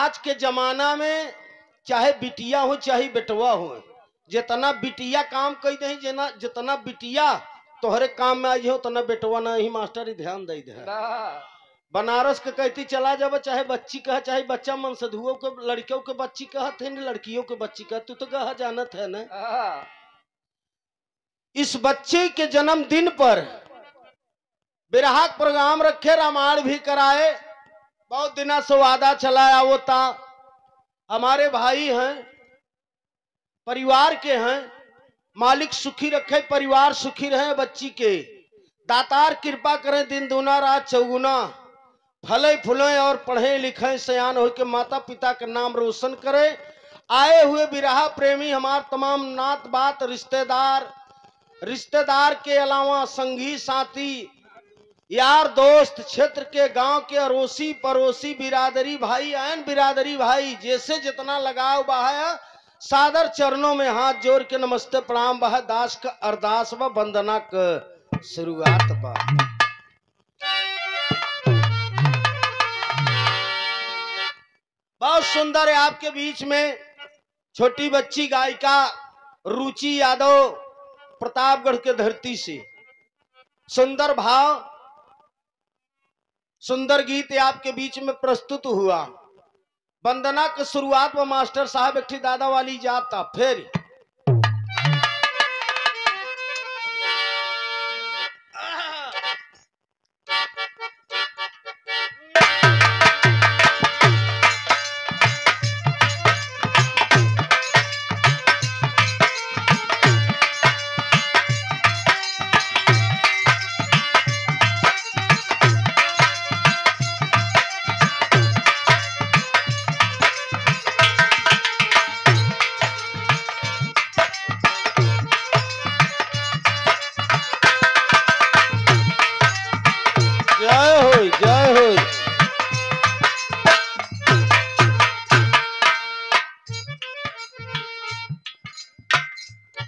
आज के जमाना में चाहे बिटिया हो चाहे बेटवा हो, जितना बिटिया काम कही दे, जितना बिटिया तोहरे काम में आई हो उतना बेटवा ना ही मास्टर ही ध्यान दे दे। बनारस के कहती चला जब, चाहे बच्ची कह चाहे बच्चा मनसधुओं के लड़कियों के बच्ची कहत है, लड़कियों के बच्ची कह, तू तो कहा जानत है ना। इस बच्चे के जन्मदिन पर बिरहा प्रोग्राम रखे, रामायण भी कराए, बहुत दिना से वादा चलाया वो था। हमारे भाई हैं, परिवार के हैं, मालिक सुखी रखे, परिवार सुखी रहे, बच्ची के दातार कृपा करें, दिन दूना रात चौगुना फले फूले और पढ़े लिखे सयान हो के माता पिता का नाम रोशन करे। आए हुए बिरहा प्रेमी हमारे तमाम नात बात रिश्तेदार के अलावा संगी साथी यार दोस्त, क्षेत्र के गांव के अड़ोसी पड़ोसी, बिरादरी भाई एन बिरादरी भाई, जैसे जितना लगाव बहा सादर चरणों में हाथ जोड़ के नमस्ते प्रणाम बहा। दास का अरदास व वंदना का शुरुआत बा। बहुत सुंदर है आपके बीच में छोटी बच्ची गायिका रुचि यादव, प्रतापगढ़ के धरती से सुंदर भाव सुंदर गीत आपके बीच में प्रस्तुत हुआ। वंदना की शुरुआत में मास्टर साहब एक दादा वाली जाता फिर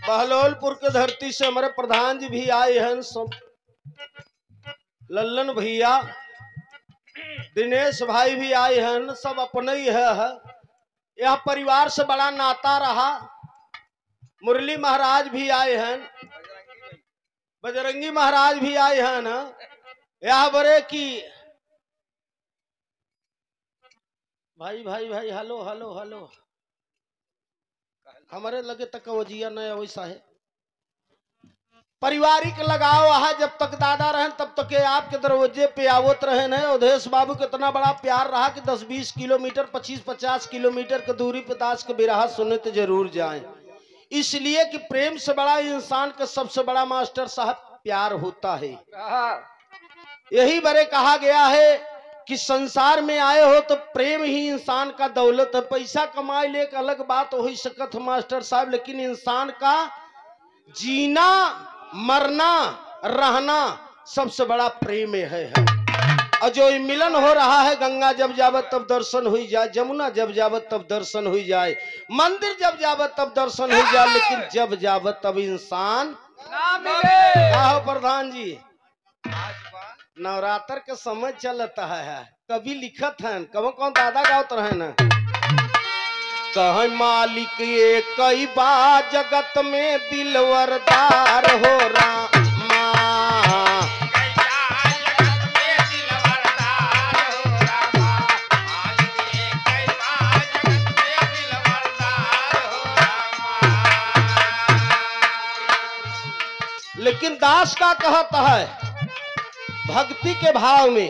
बहलोलपुर के धरती से हमारे प्रधान जी भी आए हैं, सब लल्लन भैया दिनेश भाई भी आए हैं, सब अपने ही है। यह परिवार से बड़ा नाता रहा। मुरली महाराज भी आए हैं, बजरंगी महाराज भी आए हैं ना। यह बड़े की भाई भाई भाई हेलो हेलो हेलो हमारे लगे तक वजिया नया वैसा है। पारिवारिक लगाव है, जब तक दादा रहे तब तक आपके दरवाजे पे आवत रहे हैं। अवधेश बाबू के इतना बड़ा प्यार रहा कि 10-20 किलोमीटर 25-50 किलोमीटर की दूरी पे दास के बिरहा सुने तो जरूर जाएं, इसलिए कि प्रेम से बड़ा इंसान का सबसे बड़ा मास्टर साहब प्यार होता है। यही बड़े कहा गया है कि संसार में आए हो तो प्रेम ही इंसान का दौलत है। पैसा कमाए ले एक अलग बात हो ही सकत है मास्टर साहब, लेकिन इंसान का जीना मरना रहना सबसे बड़ा प्रेम है। और जो मिलन हो रहा है, गंगा जब जावत तब दर्शन हो जाए, जमुना जब जावत तब दर्शन हो जाए, मंदिर जब जावत तब दर्शन हो जाए, लेकिन जब जावत तब इंसान ना मिले। आओ प्रधान जी, नवरात्र के समय चलता है, कभी लिखत है, कब कौन दादा गावत रहे न, कह मालिक ये कई बार जगत में दिलवरदार हो रामा। लेकिन दास का कहता है भक्ति के भाव में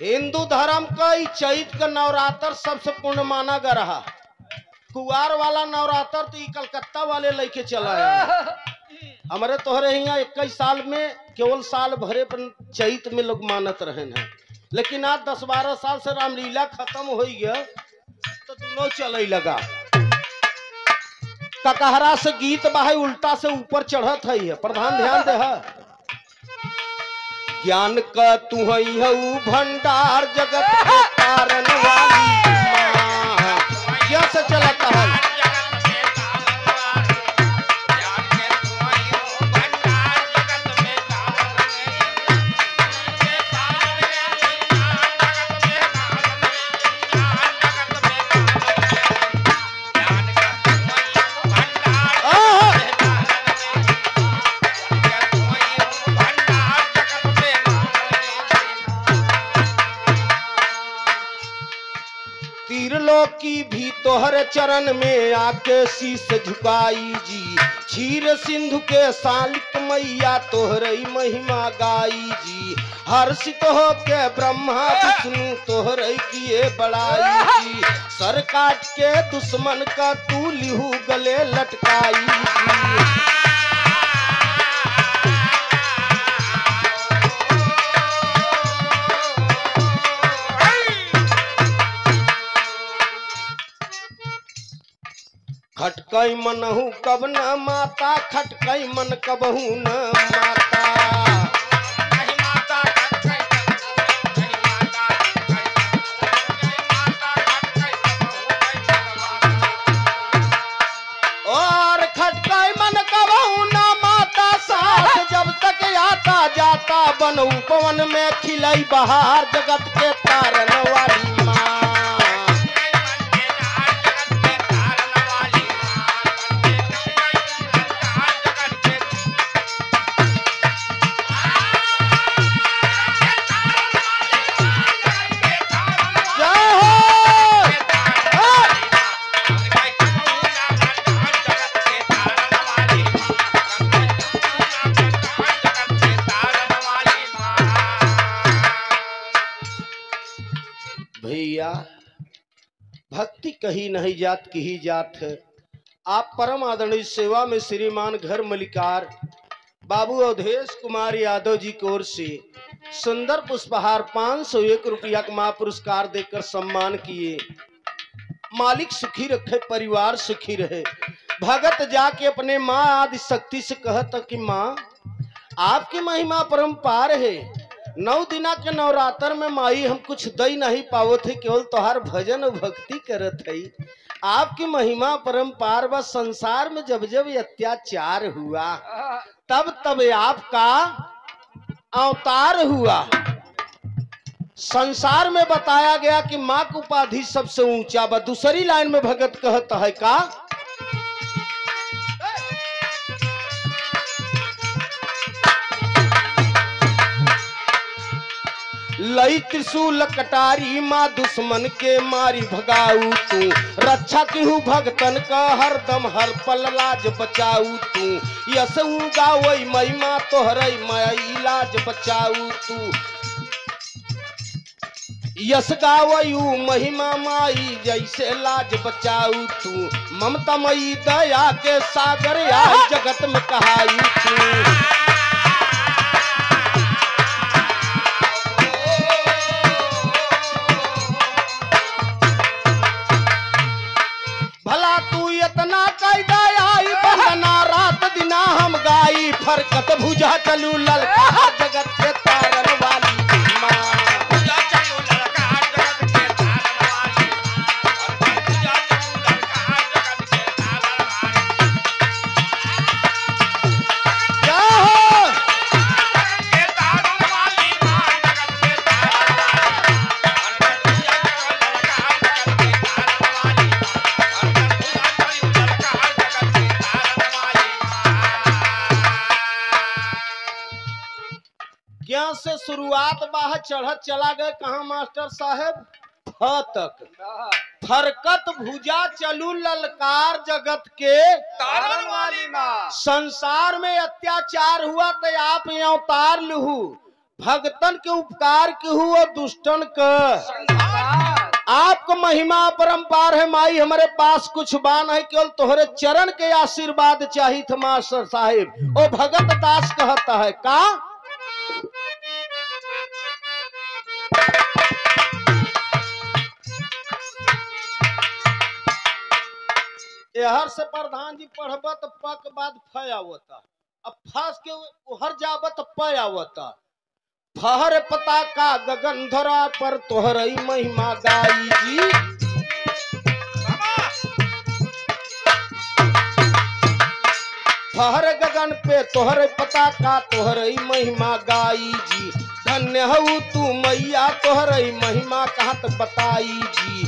हिंदू धर्म का चैत का नवरात्र सबसे पूर्ण माना गया रहा। कुवार वाला नवरात्र तो कलकत्ता वाले लेके चला है। हमारे तोहरे यहाँ 21 साल में केवल साल भरे पर चैत में लोग मानत रहे हैं, लेकिन आज 10-12 साल से रामलीला खत्म हो गया तो दोनों चले लगा। ककहरा से गीत बहाई उल्टा से ऊपर चढ़त है, प्रधान ध्यान दे है। ज्ञान का तू हऊ भंडार जगत के कारण वाली माँ, क्या से चलता है। की भी तोहर चरण में आके शीश झुकाई जी। क्षीर सिंधु के सालिक मैया तोहरई महिमा गाई जी। हर्षित हो के ब्रह्मा विष्णु तोहरई किए बड़ाई जी। सर काट के दुश्मन का तू लिहू गले लटकाई जी। खटकई मनहु कब न माता, खटकई मन कबहू न माता। और खटकई मन कबहू न माता, सास जब तक आता जाता बनऊ पवन में खिलई बहार, जगत के तारन वाली माँ। भैया भक्ति कही नहीं जात की ही जात है। आप परम आदरणीय सेवा में श्रीमान घर मलिकार बाबू अवधेश कुमार यादव जी की ओर से सुंदर पुष्पहार 501 रुपया का महापुरस्कार देकर सम्मान किए। मालिक सुखी रखे, परिवार सुखी रहे। भगत जाके अपने माँ आदि शक्ति से कहता कि माँ आपकी महिमा परम्पार है। 9 दिना के नवरात्र में माई हम कुछ दई नहीं पावो थे, केवल तोहार भजन और भक्ति करत है। आपकी महिमा परम्पार व संसार में जब जब अत्याचार हुआ तब तब आपका अवतार हुआ। संसार में बताया गया कि माँ की उपाधि सबसे ऊंचा बा। दूसरी लाइन में भगत कहता है का लई त्रिशूल कटारी माँ दुश्मन के मारी भगाऊ तू। रक्षा किहू भगतन का हरदम हर पल लाज बचाऊ तू। यस गावई महिमा तोहरई मई लाज बचाऊ तू। यस गावयू महिमा माई जैसे लाज बचाऊ तू। ममता मई दया के सागर आई जगत में कहाई तू। फरकत भुजा चलू ललका जगत के तारन वाली माँ। भुजा चलू ललका जगत के तारन वाली माँ। भुजा चलू ललका जगत के तारन वाली। क्या हो जगत के तारन वाली माँ, जगत के तारन वाली। भुजा चलू ललका जगत के तारन वाली माँ। भुजा चलू ललका जगत के तारन वाली। क्या से शुरुआत बाह चढ़त चला गए कहा मास्टर साहेब फ तक। फरकत भुजा चलू ललकार जगत के तारन वाली माँ। संसार में अत्याचार हुआ तो आप अवतार लहू। भगतन के उपकार केहू और दुष्टन का। आपको महिमा परम्पार है माई, हमारे पास कुछ बान है, केवल तोहरे चरण के आशीर्वाद चाहिए थे मास्टर साहेब। ओ भगत दास कहता है का हर से प्रधान जी पढ़बत पक बाद फ आवता। अब फस के हर जाबत प आवता। फहर पता का गगन धरा पर तोहरई महिमा गाई जी। फहर गगन पे तोहरे पता का तोहरई महिमा गाई जी। धन्य हऊ तू मैया तोहरई महिमा कहत बताई जी।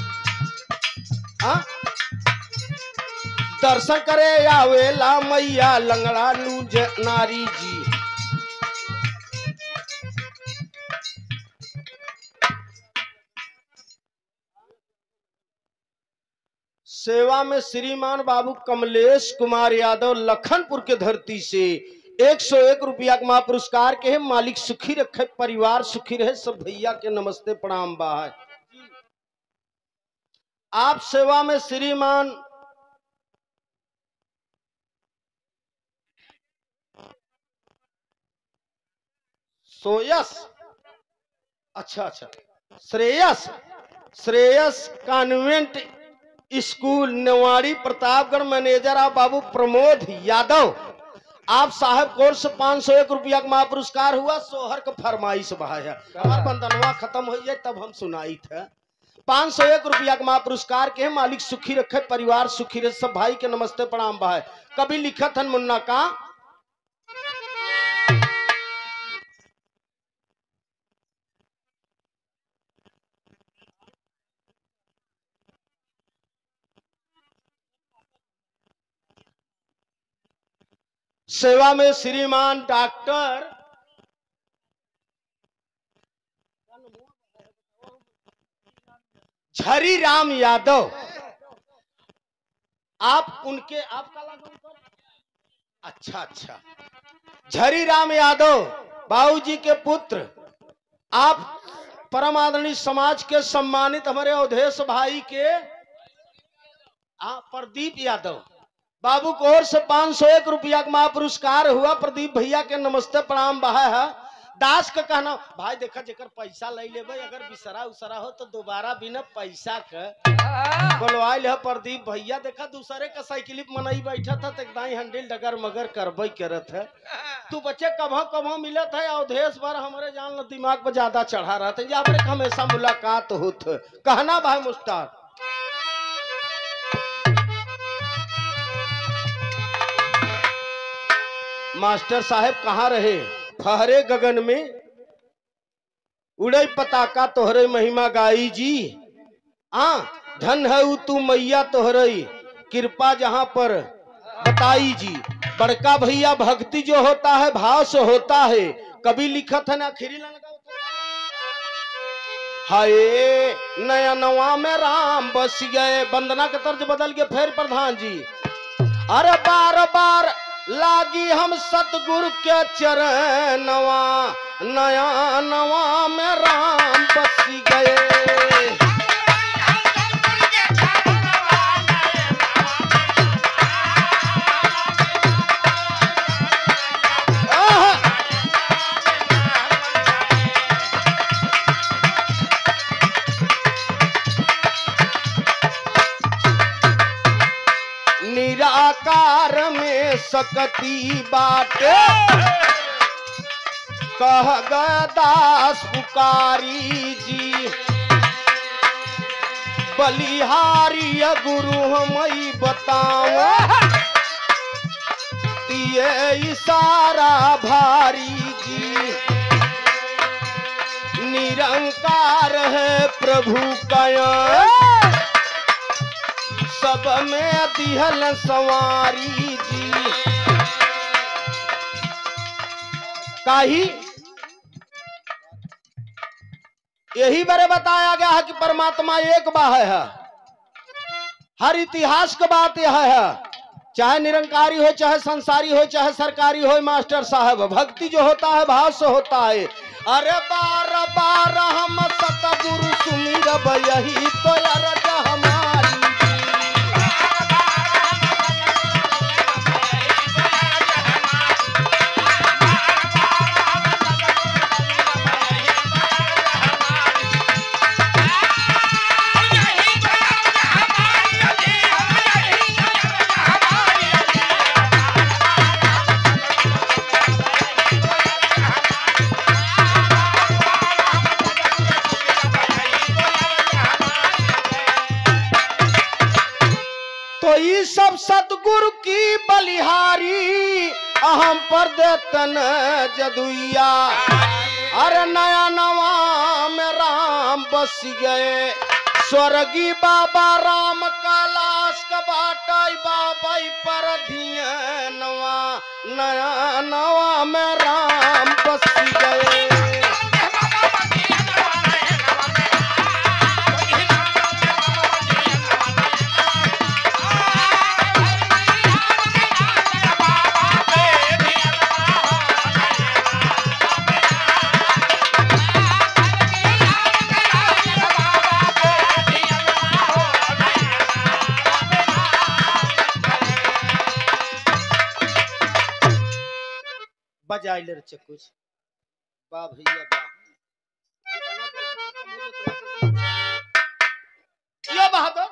दर्शन करे आवेला मैया लंगड़ा लूज नारी जी। सेवा में श्रीमान बाबू कमलेश कुमार यादव लखनपुर के धरती से 101 रुपया का महापुरस्कार के है। मालिक सुखी रखे, परिवार सुखी रहे। सब भैया के नमस्ते प्रणाम बा है। आप सेवा में श्रीमान सोयस, अच्छा Shreyas convent school Newadi Pratapgarh manager आप बाबू प्रमोद यादव आप साहब कोर्स 501 रुपया का महापुरस्कार हुआ। सोहर का फरमाइश बहाया हमार बंदनवा खत्म हो जाए तब हम सुनाई थे। 501 रुपया का महापुरस्कार के मालिक सुखी रखे, परिवार सुखी रहे। सब भाई के नमस्ते प्रणाम बहाय। कभी लिखत हन मुन्ना का सेवा में श्रीमान डॉक्टर झरी राम यादव आप उनके आपका अच्छा झरी राम यादव बाबूजी के पुत्र आप परम आदरणीय समाज के सम्मानित हमारे अवधेश भाई के प्रदीप यादव बाबू को ओर से 501 रुपया का महापुरस्कार हुआ। प्रदीप भैया के नमस्ते प्रणाम बहा है। दास का कहना भाई देखा जेकर पैसा ले लेबे अगर बिसरा उसरा हो तो दोबारा बिना पैसा के बोलवाइल है। प्रदीप भैया देखा दूसरे का साइकिल मनई बैठा था तो एकदम हैंडल डगर मगर करबई करत है। तू बच्चे कभो मिलत है अवधेश बार हमारे जान दिमाग पर ज्यादा चढ़ा रहा था जहाँ पर हमेशा मुलाकात होत कहना भाई मुस्ताद मास्टर साहब कहाँ रहे? फहरे गगन में उड़े पताका तोहरे महिमा गाई जी। धन है तू मैया तोहरे कृपा जहां पर बताई जी। बड़का भैया भक्ति जो होता है भाव से होता है। कभी लिखत है ना आखिरी हाय नया नवा में राम बस गए। वंदना का तर्ज बदल के फिर प्रधान जी अरे बार बार लागी हम सतगुरु के चरणवा नया नवा में राम बस गए। निराकार में सकती बाटे कह गए दास पुकारी जी। बलिहारी गुरु हम बताओ ये इशारा भारी जी। निरंकार है प्रभु का सब में दिहल सवारी जी। काही यही बारे बताया गया है कि परमात्मा एक बाह है। हर इतिहास की बात यह है चाहे निरंकारी हो चाहे संसारी हो चाहे सरकारी हो। मास्टर साहब भक्ति जो होता है भाव से होता है। अरे बार बार हम सतगुरु सुमिरब यही तो अरज हमारी। सब सतगुरु की बलिहारी अहम पर देतन जदुइया। अरे नया नवा में राम बस गए। स्वर्गी बाबा राम कैलाश का बाटाई बाबा पर धियनवा नया नवा में राम बस गए। बजाई ले रचे कुछ। वाह भैया वाह। ये बहादुर